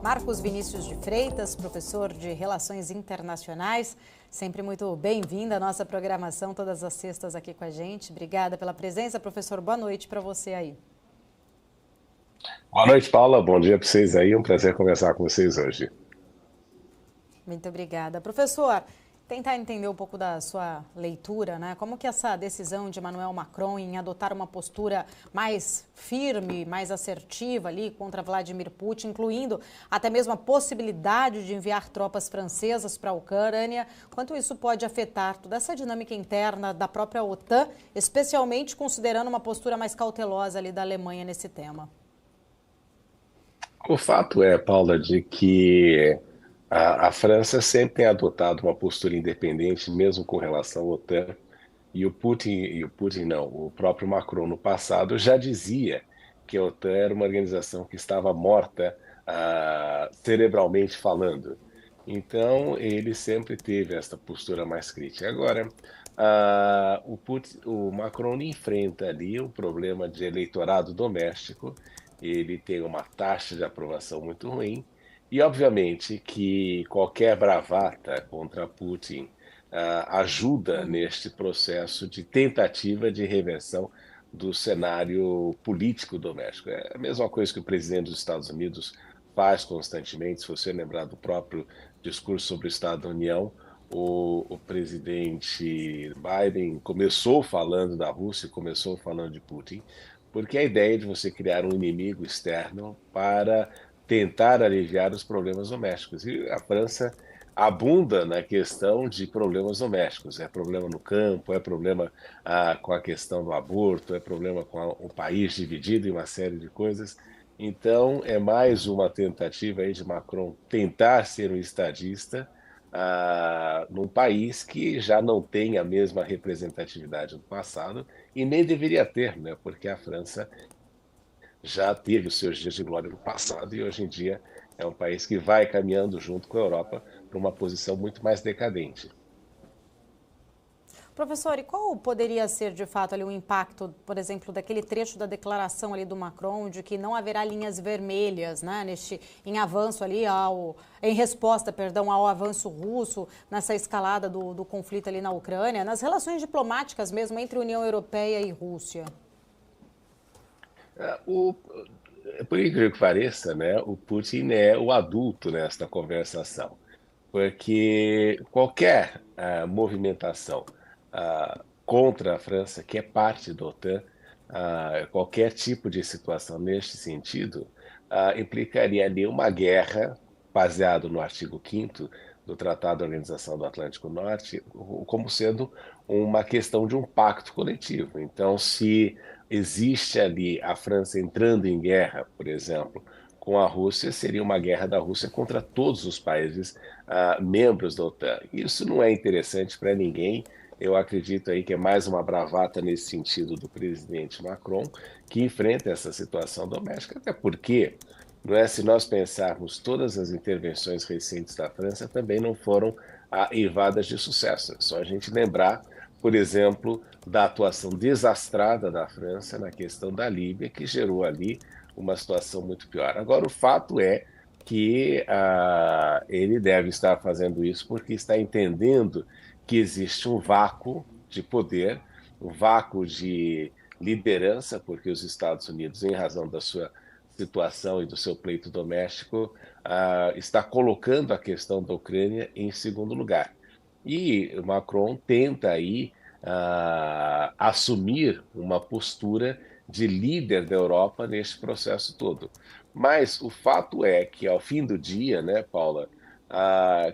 Marcos Vinícius de Freitas, professor de Relações Internacionais, sempre muito bem-vindo à nossa programação todas as sextas aqui com a gente. Obrigada pela presença, professor. Boa noite para você aí. Boa noite, Paula. Bom dia para vocês aí. Um prazer conversar com vocês hoje. Muito obrigada. Professor, tentar entender um pouco da sua leitura, né? Como que essa decisão de Emmanuel Macron em adotar uma postura mais firme, mais assertiva ali contra Vladimir Putin, incluindo até mesmo a possibilidade de enviar tropas francesas para a Ucrânia, quanto isso pode afetar toda essa dinâmica interna da própria OTAN, especialmente considerando uma postura mais cautelosa ali da Alemanha nesse tema? O fato é, Paula, de que a França sempre tem adotado uma postura independente, mesmo com relação à OTAN, e o Putin não, o próprio Macron no passado já dizia que a OTAN era uma organização que estava morta, cerebralmente falando. Então, ele sempre teve essa postura mais crítica. Agora, o Macron enfrenta ali um problema de eleitorado doméstico, ele tem uma taxa de aprovação muito ruim, e obviamente que qualquer bravata contra Putin ajuda neste processo de tentativa de reversão do cenário político doméstico. É a mesma coisa que o presidente dos Estados Unidos faz constantemente. Se você lembrar do próprio discurso sobre o Estado da União, o presidente Biden começou falando da Rússia, começou falando de Putin, porque a ideia de você criar um inimigo externo para tentar aliviar os problemas domésticos. E a França abunda na questão de problemas domésticos. É problema no campo, é problema com a questão do aborto, é problema com o país dividido em uma série de coisas. Então, é mais uma tentativa aí de Macron tentar ser um estadista num país que já não tem a mesma representatividade do passado e nem deveria ter, né? Porque a França já teve os seus dias de glória no passado e hoje em dia é um país que vai caminhando junto com a Europa para uma posição muito mais decadente. Professor, e qual poderia ser de fato ali o impacto, por exemplo, daquele trecho da declaração ali do Macron de que não haverá linhas vermelhas, né, em avanço ali em resposta, perdão, ao avanço russo nessa escalada do conflito ali na Ucrânia, nas relações diplomáticas mesmo entre União Europeia e Rússia? É, o, por incrível que pareça, né, o Putin é o adulto nesta conversação, porque qualquer movimentação contra a França, que é parte da OTAN, qualquer tipo de situação neste sentido, implicaria ali uma guerra baseado no artigo 5º do Tratado da Organização do Atlântico Norte, como sendo uma questão de um pacto coletivo. Então, se existe ali a França entrando em guerra, por exemplo, com a Rússia, seria uma guerra da Rússia contra todos os países membros da OTAN. Isso não é interessante para ninguém. Eu acredito aí que é mais uma bravata nesse sentido do presidente Macron, que enfrenta essa situação doméstica, até porque, não é, se nós pensarmos, todas as intervenções recentes da França também não foram eivadas de sucesso. É só a gente lembrar, por exemplo, da atuação desastrada da França na questão da Líbia, que gerou ali uma situação muito pior. Agora, o fato é que ele deve estar fazendo isso porque está entendendo que existe um vácuo de poder, um vácuo de liderança, porque os Estados Unidos, em razão da sua situação e do seu pleito doméstico, está colocando a questão da Ucrânia em segundo lugar. E Macron tenta aí assumir uma postura de líder da Europa neste processo todo. Mas o fato é que, ao fim do dia, né, Paula,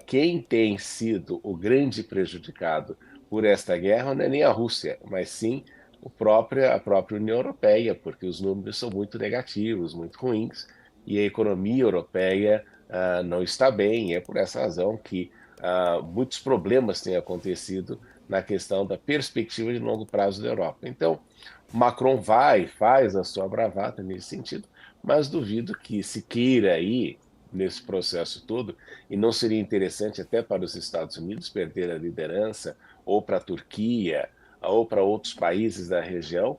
quem tem sido o grande prejudicado por esta guerra não é nem a Rússia, mas sim a própria União Europeia, porque os números são muito negativos, muito ruins, e a economia europeia não está bem. E é por essa razão que muitos problemas têm acontecido na questão da perspectiva de longo prazo da Europa. Então, Macron faz a sua bravata nesse sentido, mas duvido que se queira aí nesse processo todo, e não seria interessante até para os Estados Unidos perder a liderança, ou para a Turquia, ou para outros países da região,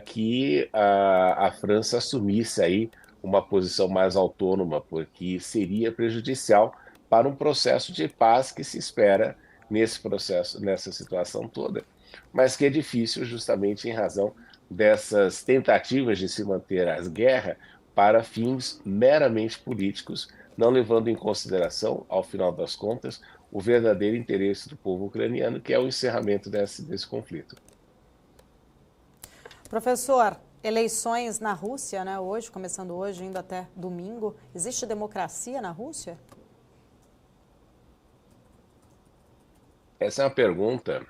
que a França assumisse aí uma posição mais autônoma, porque seria prejudicial para um processo de paz que se espera nesse processo, nessa situação toda, mas que é difícil justamente em razão dessas tentativas de se manter as guerras para fins meramente políticos, não levando em consideração, ao final das contas, o verdadeiro interesse do povo ucraniano, que é o encerramento desse conflito. Professor, eleições na Rússia, né, hoje, começando hoje, indo até domingo. Existe democracia na Rússia? Essa é uma pergunta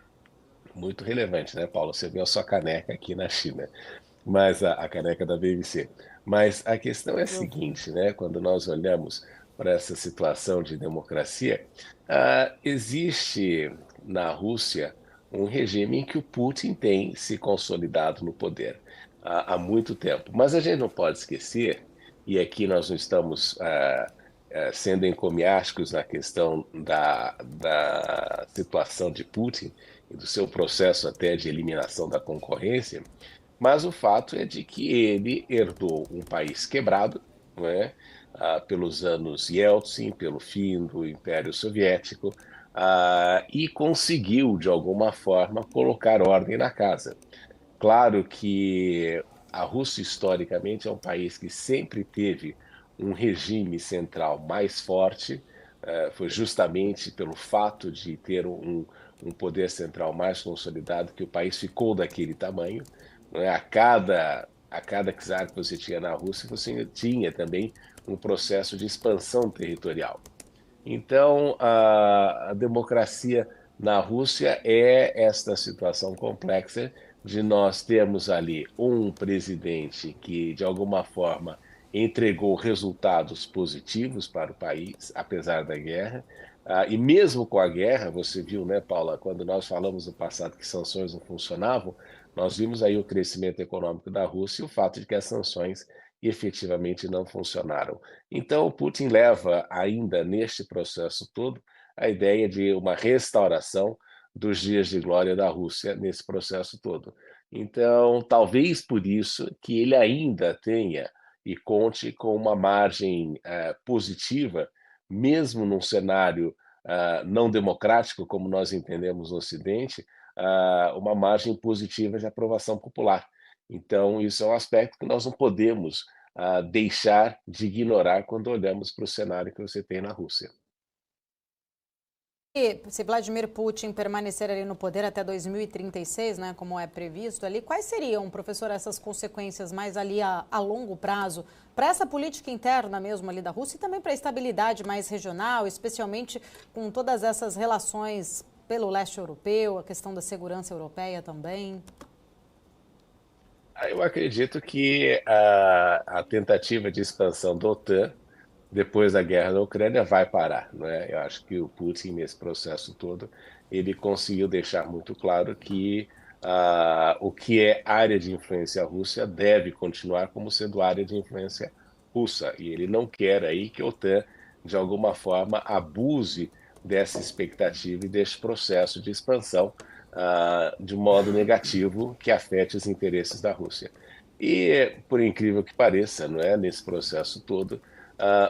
muito relevante, né, Paulo? Você viu a sua caneca aqui na China, mas a caneca da BBC. Mas a questão é a Eu vi. seguinte, né? Quando nós olhamos para essa situação de democracia, existe na Rússia um regime em que o Putin tem se consolidado no poder há muito tempo. Mas a gente não pode esquecer, e aqui nós não estamos sendo encomiásticos na questão da situação de Putin e do seu processo até de eliminação da concorrência, mas o fato é de que ele herdou um país quebrado, não é? Pelos anos Yeltsin, pelo fim do Império Soviético, e conseguiu, de alguma forma, colocar ordem na casa. Claro que a Rússia, historicamente, é um país que sempre teve um regime central mais forte, foi justamente pelo fato de ter um poder central mais consolidado que o país ficou daquele tamanho. Não é? A cada czar que você tinha na Rússia, você tinha também um processo de expansão territorial. Então, a democracia na Rússia é esta situação complexa de nós termos ali um presidente que, de alguma forma, entregou resultados positivos para o país, apesar da guerra. E mesmo com a guerra, você viu, né, Paula, quando nós falamos no passado que sanções não funcionavam, nós vimos aí o crescimento econômico da Rússia e o fato de que as sanções efetivamente não funcionaram. Então, Putin leva ainda neste processo todo a ideia de uma restauração dos dias de glória da Rússia nesse processo todo. Então, talvez por isso que ele ainda tenha e conte com uma margem positiva, mesmo num cenário não democrático, como nós entendemos no Ocidente, uma margem positiva de aprovação popular. Então, isso é um aspecto que nós não podemos deixar de ignorar quando olhamos para o cenário que você tem na Rússia. E se Vladimir Putin permanecer ali no poder até 2036, né, como é previsto ali, quais seriam, professor, essas consequências mais ali a longo prazo para essa política interna mesmo ali da Rússia e também para a estabilidade mais regional, especialmente com todas essas relações pelo leste europeu, a questão da segurança europeia também? Eu acredito que a tentativa de expansão da OTAN depois da guerra da Ucrânia vai parar, não é? Eu acho que o Putin nesse processo todo ele conseguiu deixar muito claro que o que é área de influência russa deve continuar como sendo área de influência russa e ele não quer aí que a OTAN de alguma forma abuse dessa expectativa e desse processo de expansão de modo negativo que afete os interesses da Rússia. E, por incrível que pareça, não é, nesse processo todo,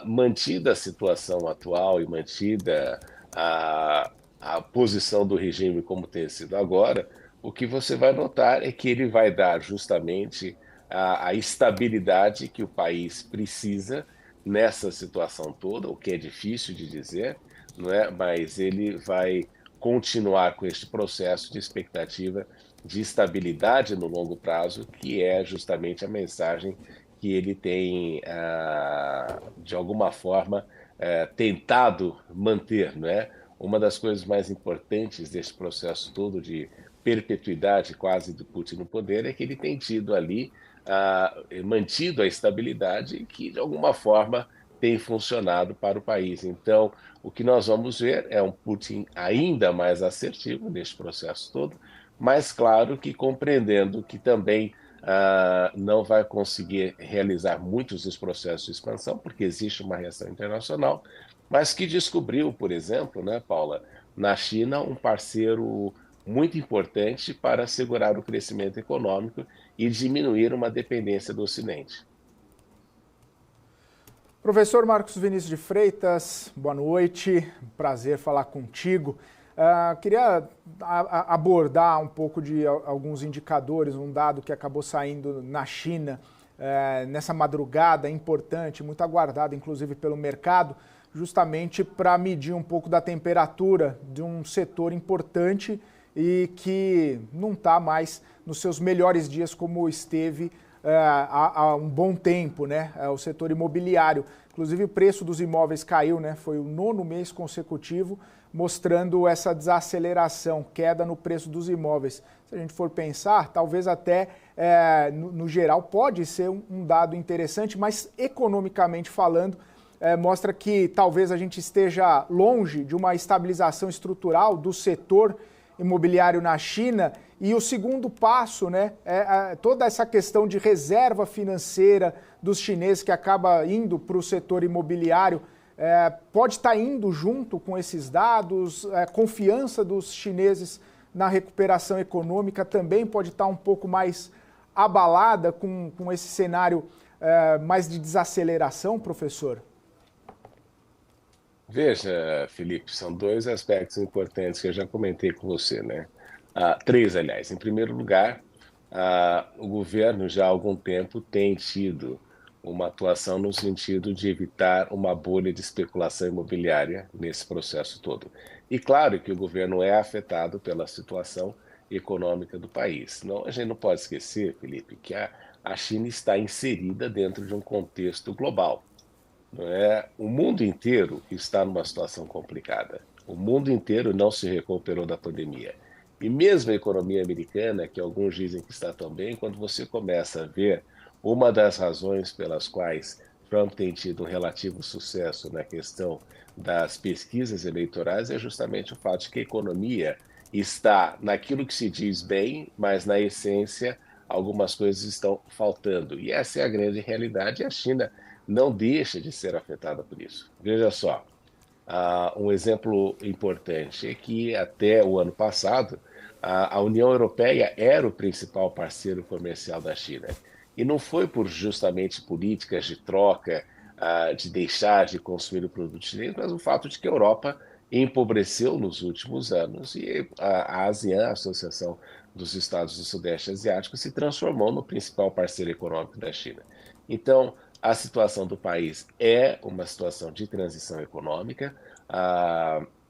mantida a situação atual e mantida a posição do regime como tem sido agora, o que você vai notar é que ele vai dar justamente a estabilidade que o país precisa nessa situação toda, o que é difícil de dizer, não é? Mas ele vai continuar com este processo de expectativa de estabilidade no longo prazo, que é justamente a mensagem que ele tem, de alguma forma, tentado manter, não é? Uma das coisas mais importantes desse processo todo de perpetuidade quase do Putin no poder é que ele tem tido ali, mantido a estabilidade que, de alguma forma, tem funcionado para o país. Então, o que nós vamos ver é um Putin ainda mais assertivo neste processo todo, mas claro que compreendendo que também não vai conseguir realizar muitos dos processos de expansão, porque existe uma reação internacional, mas que descobriu, por exemplo, né, Paula, na China, um parceiro muito importante para assegurar o crescimento econômico e diminuir uma dependência do Ocidente. Professor Marcos Vinícius de Freitas, boa noite, prazer falar contigo. Queria abordar um pouco de alguns indicadores, um dado que acabou saindo na China nessa madrugada importante, muito aguardado inclusive pelo mercado, justamente para medir um pouco da temperatura de um setor importante e que não está mais nos seus melhores dias como esteve há um bom tempo, né? O setor imobiliário. Inclusive o preço dos imóveis caiu, né? Foi o 9º mês consecutivo, mostrando essa desaceleração, queda no preço dos imóveis. Se a gente for pensar, talvez até no geral pode ser um dado interessante, mas economicamente falando, mostra que talvez a gente esteja longe de uma estabilização estrutural do setor imobiliário na China. E o segundo passo, né, é toda essa questão de reserva financeira dos chineses que acaba indo para o setor imobiliário, pode estar indo junto com esses dados, confiança dos chineses na recuperação econômica também pode estar um pouco mais abalada com esse cenário mais de desaceleração, professor? Veja, Felipe, são 2 aspectos importantes que eu já comentei com você, né? 3, aliás. Em primeiro lugar, o governo já há algum tempo tem tido uma atuação no sentido de evitar uma bolha de especulação imobiliária nesse processo todo. E claro que o governo é afetado pela situação econômica do país. A gente não pode esquecer, Felipe, que a China está inserida dentro de um contexto global. O mundo inteiro está numa situação complicada. O mundo inteiro não se recuperou da pandemia. E mesmo a economia americana, que alguns dizem que está tão bem, quando você começa a ver uma das razões pelas quais Trump tem tido um relativo sucesso na questão das pesquisas eleitorais é justamente o fato de que a economia está naquilo que se diz bem, mas na essência algumas coisas estão faltando. E essa é a grande realidade, e a China não deixa de ser afetada por isso. Veja só, um exemplo importante é que até o ano passado, a União Europeia era o principal parceiro comercial da China. E não foi por justamente políticas de troca, de deixar de consumir o produto chinês, mas o fato de que a Europa empobreceu nos últimos anos e a ASEAN, a Associação dos Estados do Sudeste Asiático, se transformou no principal parceiro econômico da China. Então, a situação do país é uma situação de transição econômica.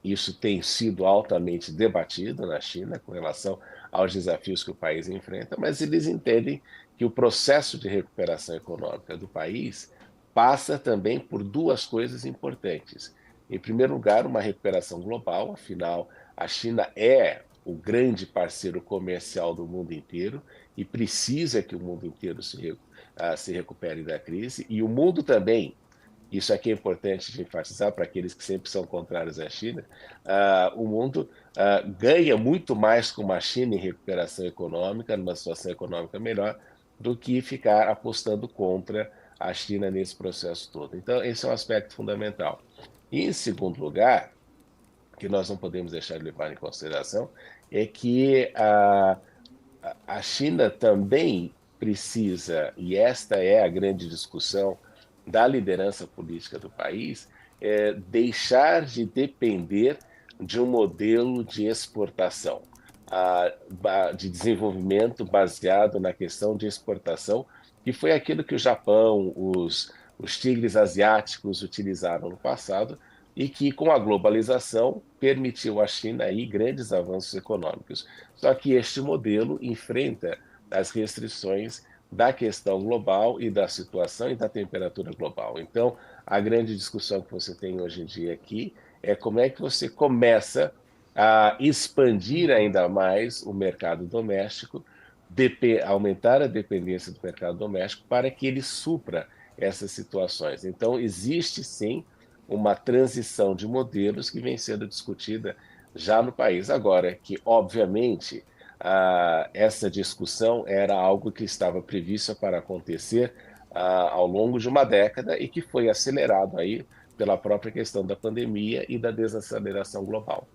Isso tem sido altamente debatido na China com relação aos desafios que o país enfrenta, mas eles entendem que o processo de recuperação econômica do país passa também por 2 coisas importantes. Em primeiro lugar, uma recuperação global, afinal, a China é o grande parceiro comercial do mundo inteiro e precisa que o mundo inteiro se recupere da crise, e o mundo também, isso aqui é importante de enfatizar para aqueles que sempre são contrários à China, o mundo ganha muito mais com a China em recuperação econômica, numa situação econômica melhor, do que ficar apostando contra a China nesse processo todo. Então, esse é um aspecto fundamental. E, em segundo lugar, que nós não podemos deixar de levar em consideração, é que a China também precisa, e esta é a grande discussão da liderança política do país, deixar de depender de um modelo de exportação, de desenvolvimento baseado na questão de exportação, que foi aquilo que o Japão, os tigres asiáticos utilizaram no passado e que, com a globalização, permitiu à China aí grandes avanços econômicos. Só que este modelo enfrenta as restrições da questão global e da situação e da temperatura global. Então, a grande discussão que você tem hoje em dia aqui é como é que você começa a expandir ainda mais o mercado doméstico, aumentar a dependência do mercado doméstico para que ele supra essas situações. Então, existe sim uma transição de modelos que vem sendo discutida já no país. Agora, que obviamente essa discussão era algo que estava previsto para acontecer ao longo de uma década e que foi acelerado aí pela própria questão da pandemia e da desaceleração global.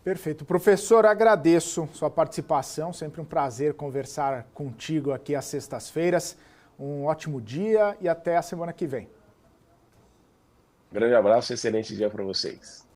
Perfeito. Professor, agradeço sua participação, sempre um prazer conversar contigo aqui às sextas-feiras. Um ótimo dia e até a semana que vem. Grande abraço e excelente dia para vocês.